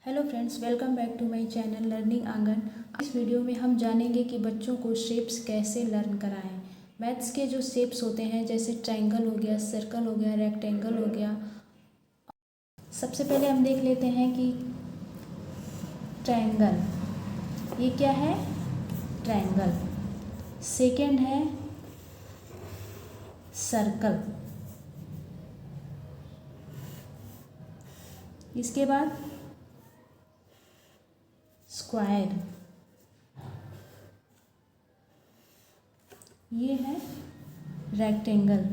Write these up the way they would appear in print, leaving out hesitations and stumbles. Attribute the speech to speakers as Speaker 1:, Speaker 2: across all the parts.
Speaker 1: Hello friends, welcome back to my channel learning Aangan. इस video में हम जानेंगे कि बच्चों को शेप्स कैसे लर्न कराएं। मैथ्स के जो शेप्स होते हैं जैसे ट्रायंगल हो गया, सर्कल हो गया, रेक्टेंगल हो गया। सबसे पहले हम देख लेते हैं कि ट्रायंगल ये क्या है। ट्रायंगल। सेकंड है सर्कल। इसके बाद स्क्वायर। ये है रेक्टेंगल।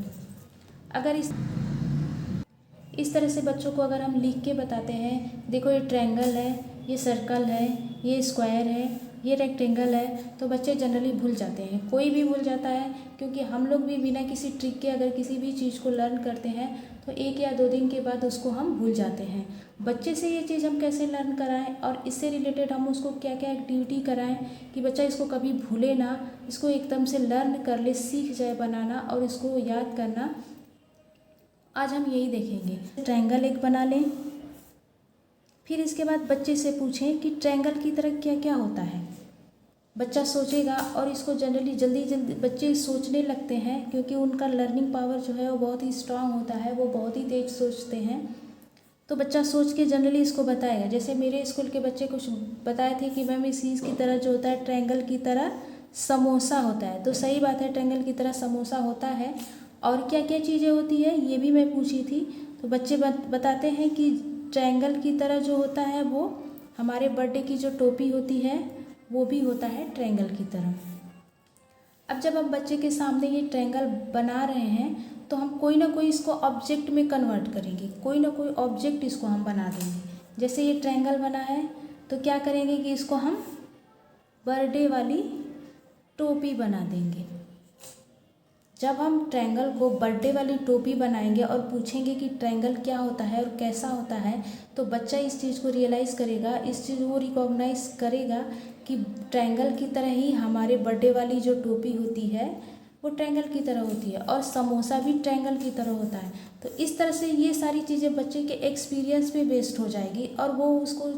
Speaker 1: अगर इस तरह से बच्चों को अगर हम लिख के बताते हैं, देखो ये ट्रायंगल है, ये सर्कल है, ये स्क्वायर है, ये रेक्टेंगल है, तो बच्चे जनरली भूल जाते हैं। कोई भी भूल जाता है, क्योंकि हम लोग भी बिना किसी ट्रिक के अगर किसी भी चीज़ को लर्न करते हैं तो 1 या 2 दिन के बाद उसको हम भूल जाते हैं। बच्चे से ये चीज़ हम कैसे लर्न कराएं और इससे रिलेटेड हम उसको क्या क्या एक्टिविटी कराएं कि बच्चा इसको कभी भूले ना, इसको एकदम से लर्न कर ले, सीख जाए बनाना और इसको याद करना। आज हम यही देखेंगे। ट्रायंगल एक बना लें, फिर इसके बाद बच्चे से पूछें कि ट्रायंगल की तरह क्या क्या होता है। बच्चा सोचेगा और इसको जनरली जल्दी बच्चे सोचने लगते हैं, क्योंकि उनका लर्निंग पावर जो है वो बहुत ही स्ट्रांग होता है, वो बहुत ही तेज सोचते हैं। तो बच्चा सोच के जनरली इसको बताएगा। जैसे मेरे स्कूल के बच्चे कुछ बताए थे कि मैम इस चीज़ की तरह जो होता है ट्रायंगल की तरह समोसा होता है। तो सही बात है, ट्रायंगल की तरह समोसा होता है। और क्या क्या चीज़ें होती है ये भी मैं पूछी थी। तो बच्चे बताते हैं कि ट्रायंगल की तरह जो होता है वो हमारे बर्थडे की जो टोपी होती है वो भी होता है ट्रायंगल की तरह। अब जब हम बच्चे के सामने ये ट्रायंगल बना रहे हैं तो हम कोई ना कोई इसको ऑब्जेक्ट में कन्वर्ट करेंगे, कोई ना कोई ऑब्जेक्ट इसको हम बना देंगे। जैसे ये ट्रायंगल बना है तो क्या करेंगे कि इसको हम बर्थडे वाली टोपी बना देंगे। जब हम ट्रायंगल को बर्थडे वाली टोपी बनाएंगे और पूछेंगे कि ट्रायंगल क्या होता है और कैसा होता है, तो बच्चा इस चीज़ को रियलाइज़ करेगा, इस चीज़ को रिकॉग्नाइज करेगा कि ट्रायंगल की तरह ही हमारे बर्थडे वाली जो टोपी होती है वो ट्रायंगल की तरह होती है और समोसा भी ट्रायंगल की तरह होता है। तो इस तरह से ये सारी चीज़ें बच्चे के एक्सपीरियंस पे बेस्ड हो जाएगी और वो उसको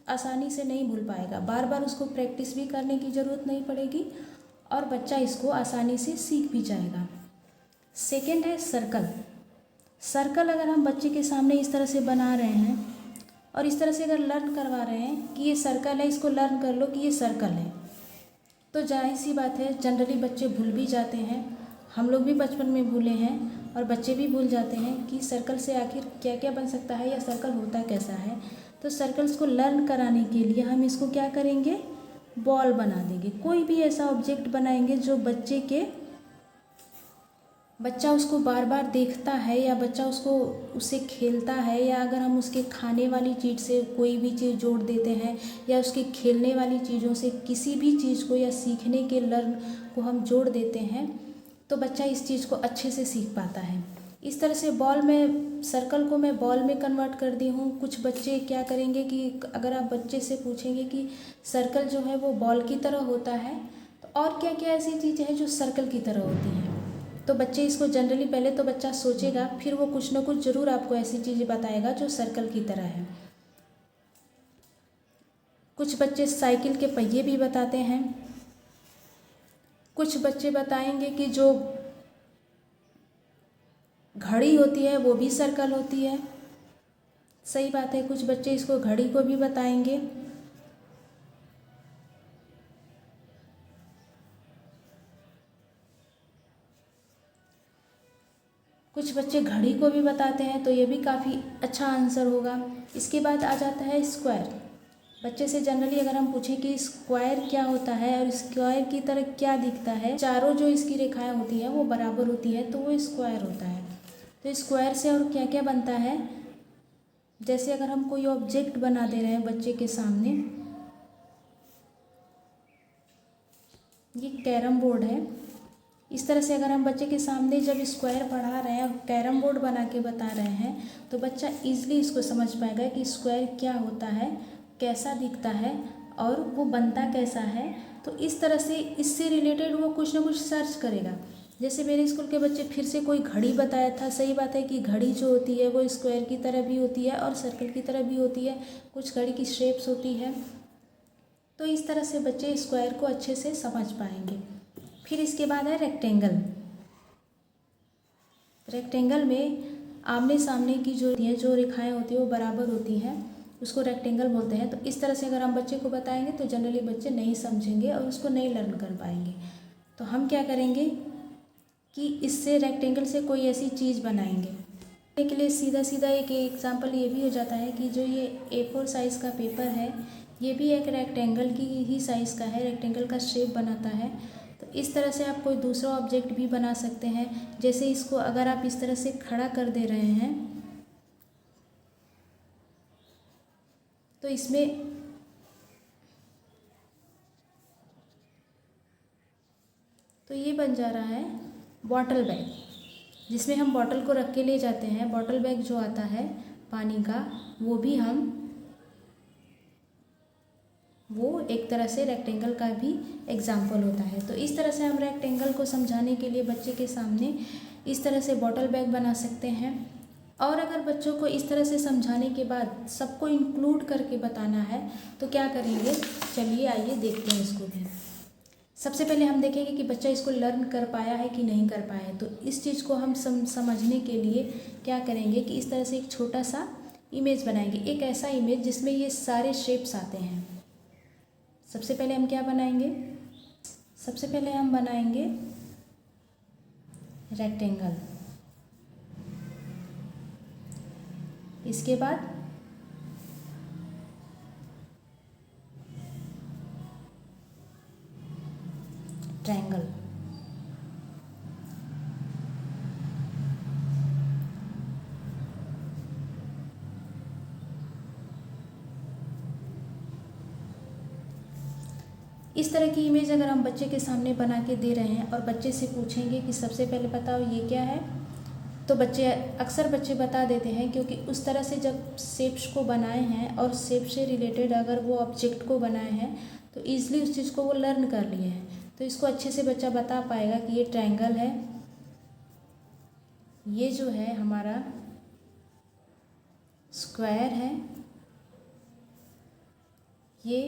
Speaker 1: आसानी से नहीं भूल पाएगा। बार बार उसको प्रैक्टिस भी करने की ज़रूरत नहीं पड़ेगी और बच्चा इसको आसानी से सीख भी जाएगा। सेकेंड है सर्कल। सर्कल अगर हम बच्चे के सामने इस तरह से बना रहे हैं और इस तरह से अगर लर्न करवा रहे हैं कि ये सर्कल है, इसको लर्न कर लो कि ये सर्कल है, तो जाहिर सी बात है जनरली बच्चे भूल भी जाते हैं। हम लोग भी बचपन में भूले हैं और बच्चे भी भूल जाते हैं कि सर्कल से आखिर क्या क्या बन सकता है या सर्कल होता कैसा है। तो सर्कल्स को लर्न कराने के लिए हम इसको क्या करेंगे, बॉल बना देंगे। कोई भी ऐसा ऑब्जेक्ट बनाएंगे जो बच्चा उसको बार बार देखता है या बच्चा उससे खेलता है, या अगर हम उसके खाने वाली चीज़ से कोई भी चीज़ जोड़ देते हैं या उसके खेलने वाली चीज़ों से किसी भी चीज़ को या सीखने के लर्न को हम जोड़ देते हैं तो बच्चा इस चीज़ को अच्छे से सीख पाता है। इस तरह से सर्कल को मैं बॉल में कन्वर्ट कर दी हूँ। कुछ बच्चे क्या करेंगे कि अगर आप बच्चे से पूछेंगे कि सर्कल जो है वो बॉल की तरह होता है तो और क्या क्या ऐसी चीज़ें हैं जो सर्कल की तरह होती हैं, तो बच्चे इसको जनरली पहले तो बच्चा सोचेगा, फिर वो कुछ ना कुछ ज़रूर आपको ऐसी चीज़ें बताएगा जो सर्कल की तरह है। कुछ बच्चे साइकिल के पहिए भी बताते हैं। कुछ बच्चे बताएंगे कि जो घड़ी होती है वो भी सर्कल होती है। सही बात है, कुछ बच्चे इसको घड़ी को भी बताएंगे। कुछ बच्चे घड़ी को भी बताते हैं, तो ये भी काफ़ी अच्छा आंसर होगा। इसके बाद आ जाता है स्क्वायर। बच्चे से जनरली अगर हम पूछें कि स्क्वायर क्या होता है और स्क्वायर की तरह क्या दिखता है, चारों जो इसकी रेखाएं होती हैं वो बराबर होती है तो वो स्क्वायर होता है। तो स्क्वायर से और क्या क्या बनता है, जैसे अगर हम कोई ऑब्जेक्ट बना दे रहे हैं बच्चे के सामने, ये कैरम बोर्ड है। इस तरह से अगर हम बच्चे के सामने जब स्क्वायर पढ़ा रहे हैं और कैरम बोर्ड बना के बता रहे हैं तो बच्चा ईजिली इसको समझ पाएगा कि स्क्वायर क्या होता है, कैसा दिखता है और वो बनता कैसा है। तो इस तरह से इससे रिलेटेड वो कुछ ना कुछ सर्च करेगा। जैसे मेरे स्कूल के बच्चे फिर से कोई घड़ी बताया था, सही बात है कि घड़ी जो होती है वो स्क्वायर की तरह भी होती है और सर्कल की तरह भी होती है, कुछ घड़ी की शेप्स होती है। तो इस तरह से बच्चे स्क्वायर को अच्छे से समझ पाएंगे। फिर इसके बाद है रेक्टेंगल। रेक्टेंगल में आमने सामने की जो रेखाएं होती हैं वो बराबर होती हैं, उसको रेक्टेंगल बोलते हैं। तो इस तरह से अगर हम बच्चे को बताएंगे तो जनरली बच्चे नहीं समझेंगे और उसको नहीं लर्न कर पाएंगे। तो हम क्या करेंगे कि इससे रेक्टेंगल से कोई ऐसी चीज़ बनाएंगे। के लिए सीधा सीधा एक एग्जांपल ये भी हो जाता है कि जो ये A4 साइज़ का पेपर है, ये भी एक रेक्टेंगल की ही साइज़ का है, रेक्टेंगल का शेप बनाता है। तो इस तरह से आप कोई दूसरा ऑब्जेक्ट भी बना सकते हैं। जैसे इसको अगर आप इस तरह से खड़ा कर दे रहे हैं तो इसमें तो ये बन जा रहा है बॉटल बैग, जिसमें हम बॉटल को रख के ले जाते हैं। बॉटल बैग जो आता है पानी का, वो एक तरह से रेक्टेंगल का भी एग्जाम्पल होता है। तो इस तरह से हम रेक्टेंगल को समझाने के लिए बच्चे के सामने इस तरह से बॉटल बैग बना सकते हैं। और अगर बच्चों को इस तरह से समझाने के बाद सबको इंक्लूड करके बताना है तो क्या करेंगे, चलिए आइए देखते हैं इसको भी। सबसे पहले हम देखेंगे कि बच्चा इसको लर्न कर पाया है कि नहीं कर पाया है। तो इस चीज़ को हम समझने के लिए क्या करेंगे कि इस तरह से एक छोटा सा इमेज बनाएंगे, एक ऐसा इमेज जिसमें ये सारे शेप्स आते हैं। सबसे पहले हम क्या बनाएंगे, सबसे पहले हम बनाएंगे रेक्टेंगल, इसके बाद ट्रायंगल, इस तरह की इमेज अगर हम बच्चे के सामने बना के दे रहे हैं और बच्चे से पूछेंगे कि सबसे पहले बताओ ये क्या है, तो अक्सर बच्चे बता देते हैं, क्योंकि उस तरह से जब शेप्स को बनाए हैं और शेप से रिलेटेड अगर वो ऑब्जेक्ट को बनाए हैं तो ईजिली उस चीज़ को वो लर्न कर लिए हैं। तो इसको अच्छे से बच्चा बता पाएगा कि ये ट्रायंगल है, ये जो है हमारा स्क्वायर है, ये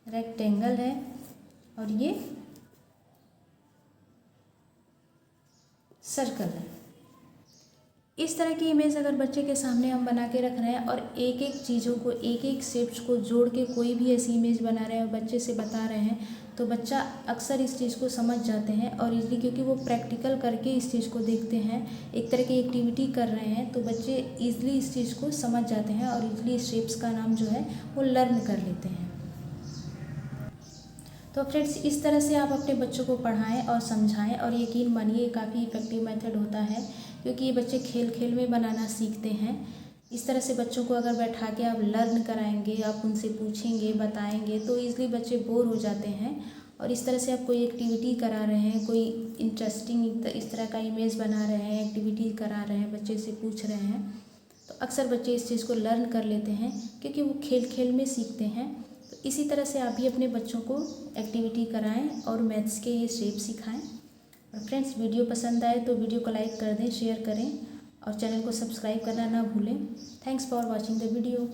Speaker 1: रेक्टेंगल है और ये सर्कल है। इस तरह की इमेज अगर बच्चे के सामने हम बना के रख रहे हैं और एक एक चीज़ों को, एक एक शेप्स को जोड़ के कोई भी ऐसी इमेज बना रहे हैं और बच्चे से बता रहे हैं, तो बच्चा अक्सर इस चीज़ को समझ जाते हैं। और इजली क्योंकि वो प्रैक्टिकल करके इस चीज़ को देखते हैं, एक तरह की एक्टिविटी कर रहे हैं, तो बच्चे ईजिली इस चीज़ को समझ जाते हैं और ईजिली इस शेप्स का नाम जो है वो लर्न कर लेते हैं। तो फ्रेंड्स, इस तरह से आप अपने बच्चों को पढ़ाएं और समझाएं और यकीन मानिए ये काफ़ी इफ़ेक्टिव मेथड होता है, क्योंकि ये बच्चे खेल खेल में बनाना सीखते हैं। इस तरह से बच्चों को अगर बैठा के आप लर्न कराएंगे, आप उनसे पूछेंगे, बताएंगे, तो ईज़िली बच्चे बोर हो जाते हैं। और इस तरह से आप कोई एक्टिविटी करा रहे हैं, कोई इंटरेस्टिंग इस तरह का इमेज बना रहे हैं, एक्टिविटी करा रहे हैं, बच्चे से पूछ रहे हैं, तो अक्सर बच्चे इस चीज़ को लर्न कर लेते हैं, क्योंकि वो खेल खेल में सीखते हैं। तो इसी तरह से आप भी अपने बच्चों को एक्टिविटी कराएं और मैथ्स के ये शेप सिखाएं। और फ्रेंड्स, वीडियो पसंद आए तो वीडियो को लाइक कर दें, शेयर करें और चैनल को सब्सक्राइब करना ना भूलें। Thanks for watching the video.